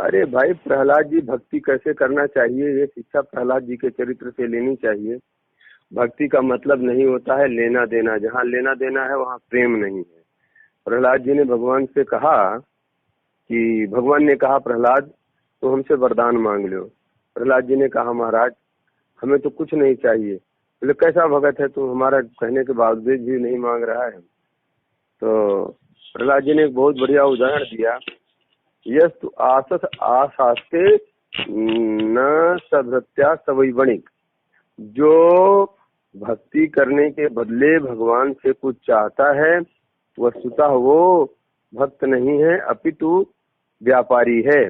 अरे भाई, प्रहलाद जी भक्ति कैसे करना चाहिए ये शिक्षा प्रहलाद जी के चरित्र से लेनी चाहिए। भक्ति का मतलब नहीं होता है लेना देना, जहाँ लेना देना है वहाँ प्रेम नहीं है। प्रहलाद जी ने भगवान से कहा कि भगवान ने कहा प्रहलाद तो हमसे वरदान मांग लो। प्रहलाद जी ने कहा महाराज हमें तो कुछ नहीं चाहिए। बोले कैसा भगत है तू, हमारा कहने के बावजूद भी नहीं मांग रहा है। तो प्रहलाद जी ने एक बहुत बढ़िया उदाहरण दिया, यस्तु आसस आसास्ते न सभृत्या सवैवणिक। जो भक्ति करने के बदले भगवान से कुछ चाहता है वस्तुतः वो भक्त नहीं है अपितु व्यापारी है।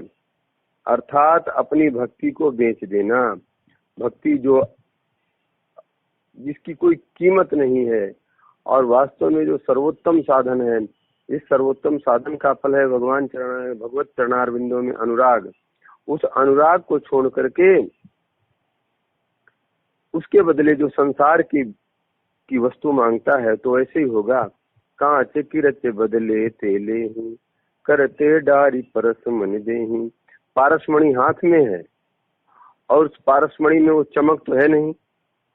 अर्थात अपनी भक्ति को बेच देना। भक्ति जो जिसकी कोई कीमत नहीं है और वास्तव में जो सर्वोत्तम साधन है, इस सर्वोत्तम साधन का फल है भगवत चरणारविंदों में अनुराग। उस अनुराग को छोड़ करके उसके बदले जो संसार की वस्तु मांगता है तो ऐसे ही होगा। कांच किरच बदले तेले ही करते डारी परस मन देही। पारसमणि हाथ में है और उस पारसमणि में वो चमक तो है नहीं,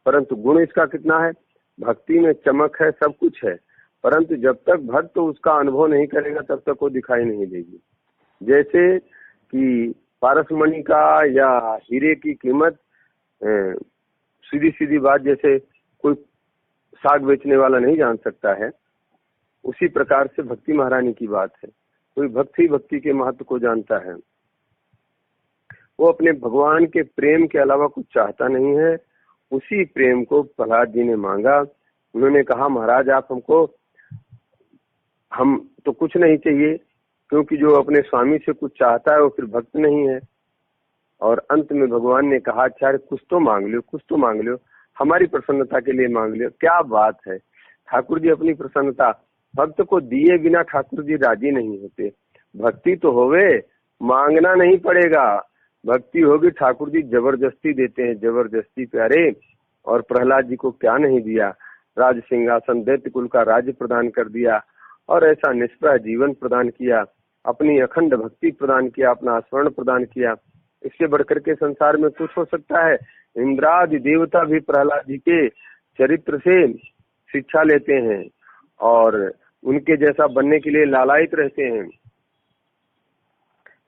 परंतु गुण इसका कितना है। भक्ति में चमक है, सब कुछ है, परंतु जब तक भक्त उसका अनुभव नहीं करेगा तब तक वो दिखाई नहीं देगी। जैसे कि पारसमणि का या हीरे की कीमत सीधी सीधी बात जैसे कोई साग बेचने वाला नहीं जान सकता है, उसी प्रकार से भक्ति महारानी की बात है। कोई भक्त ही भक्ति के महत्व को जानता है। वो अपने भगवान के प्रेम के अलावा कुछ चाहता नहीं है। उसी प्रेम को प्रहलाद जी ने मांगा। उन्होंने कहा महाराज आप हमको, हम तो कुछ नहीं चाहिए, क्योंकि जो अपने स्वामी से कुछ चाहता है वो फिर भक्त नहीं है। और अंत में भगवान ने कहा अच्छा कुछ तो मांग लो, कुछ तो मांग लो, हमारी प्रसन्नता के लिए मांग लो। क्या बात है, ठाकुर जी अपनी प्रसन्नता, भक्त को दिए बिना ठाकुर जी राजी नहीं होते। भक्ति तो होवे, मांगना नहीं पड़ेगा। भक्ति होगी, ठाकुर जी जबरदस्ती देते हैं, जबरदस्ती प्यारे। और प्रहलाद जी को क्या नहीं दिया, राज सिंहासन दैत्य कुल का राज्य प्रदान कर दिया और ऐसा निष्प्रह जीवन प्रदान किया, अपनी अखंड भक्ति प्रदान किया, अपना स्वर्ण प्रदान किया। इससे बढ़कर के संसार में कुछ हो सकता है। इंद्रादि देवता भी प्रहलाद जी के चरित्र से शिक्षा लेते हैं और उनके जैसा बनने के लिए लालायित रहते हैं।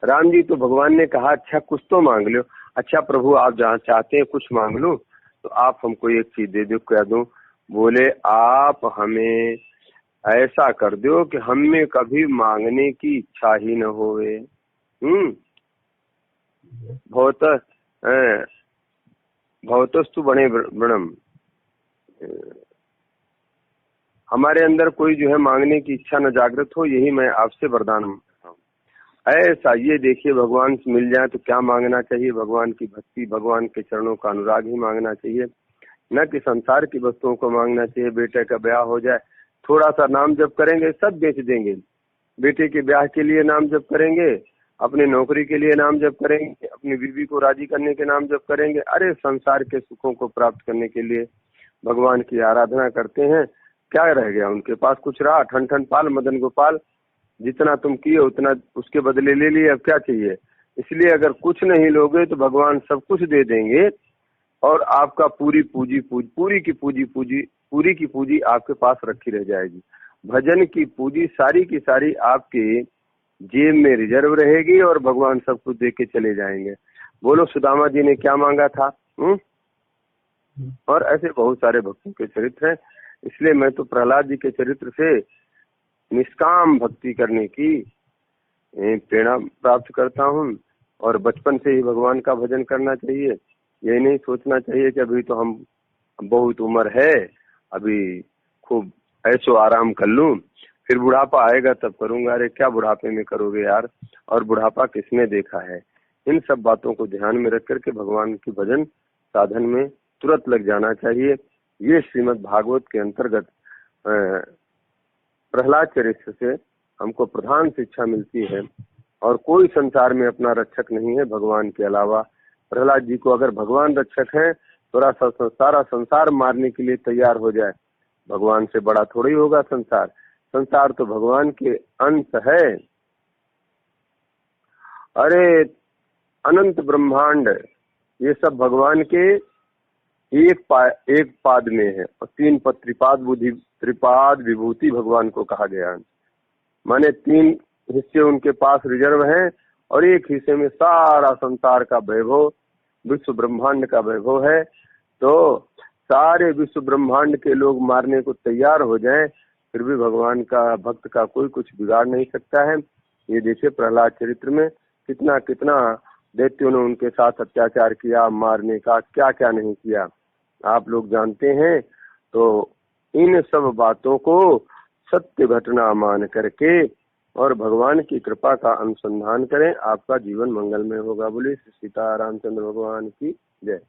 राम जी तो भगवान ने कहा अच्छा कुछ तो मांग लो। अच्छा प्रभु आप जहाँ चाहते हैं कुछ मांग लो, तो आप हमको एक चीज दे दो। क्या दूं? बोले आप हमें ऐसा कर दो कि हमें कभी मांगने की इच्छा ही न होवे। भवतस्तु बने ब्रणम। हमारे अंदर कोई जो है मांगने की इच्छा न जागृत हो, यही मैं आपसे वरदान मांगता हूँ। ऐसा ये देखिए भगवान से मिल जाए तो क्या मांगना चाहिए, भगवान की भक्ति, भगवान के चरणों का अनुराग ही मांगना चाहिए, न कि संसार की वस्तुओं को मांगना चाहिए। बेटे का ब्याह हो जाए, थोड़ा सा नाम जप करेंगे सब बेच देंगे। बेटे के ब्याह के लिए नाम जप करेंगे, अपनी नौकरी के लिए नाम जप करेंगे, अपनी बीवी को राजी करने के नाम जप करेंगे। अरे संसार के सुखों को प्राप्त करने के लिए भगवान की आराधना करते हैं, क्या रह गया उनके पास? कुछ रहा? ठन ठन पाल मदन गोपाल, जितना तुम किए उतना उसके बदले ले लिए, अब क्या चाहिए? इसलिए अगर कुछ नहीं लोगे तो भगवान सब कुछ दे देंगे और आपका पूरी की पूंजी आपके पास रखी रह जाएगी। भजन की पूंजी सारी की सारी आपके जेब में रिजर्व रहेगी और भगवान सब कुछ दे के चले जाएंगे। बोलो सुदामा जी ने क्या मांगा था? और ऐसे बहुत सारे भक्तों के चरित्र हैं। इसलिए मैं तो प्रहलाद जी के चरित्र से निष्काम भक्ति करने की प्रेरणा प्राप्त करता हूँ। और बचपन से ही भगवान का भजन करना चाहिए। यही नहीं सोचना चाहिए कि अभी तो हम बहुत उम्र है, अभी खूब ऐसो आराम कर लूं, फिर बुढ़ापा आएगा तब करूंगा। अरे क्या बुढ़ापे में करोगे यार, और बुढ़ापा किसने देखा है? इन सब बातों को ध्यान में रख करके भगवान के भजन साधन में तुरंत लग जाना चाहिए। ये श्रीमद् भागवत के अंतर्गत प्रहलाद चरित्र से हमको प्रधान शिक्षा मिलती है। और कोई संसार में अपना रक्षक नहीं है भगवान के अलावा। प्रहलाद जी को अगर भगवान रक्षक है तो सारा संसार मारने के लिए तैयार हो जाए, भगवान से बड़ा थोड़ी होगा संसार। संसार तो भगवान के अंश है। अरे अनंत ब्रह्मांड, ये सब भगवान के एक पाद में है। और 3 पद त्रिपाद विभूति भगवान को कहा गया है। माने 3 हिस्से उनके पास रिजर्व हैं और एक हिस्से में सारा संसार का वैभव, विश्व ब्रह्मांड का वैभव है। तो सारे विश्व ब्रह्मांड के लोग मारने को तैयार हो जाएं, फिर भी भगवान का भक्त का कोई कुछ बिगाड़ नहीं सकता है। ये देखिए प्रहलाद चरित्र में कितना कितना दैत्यों ने उनके साथ अत्याचार किया, मारने का क्या क्या नहीं किया, आप लोग जानते हैं। तो इन सब बातों को सत्य घटना मान करके और भगवान की कृपा का अनुसंधान करें, आपका जीवन मंगलमय होगा। बोलिए सीता रामचंद्र भगवान की जय।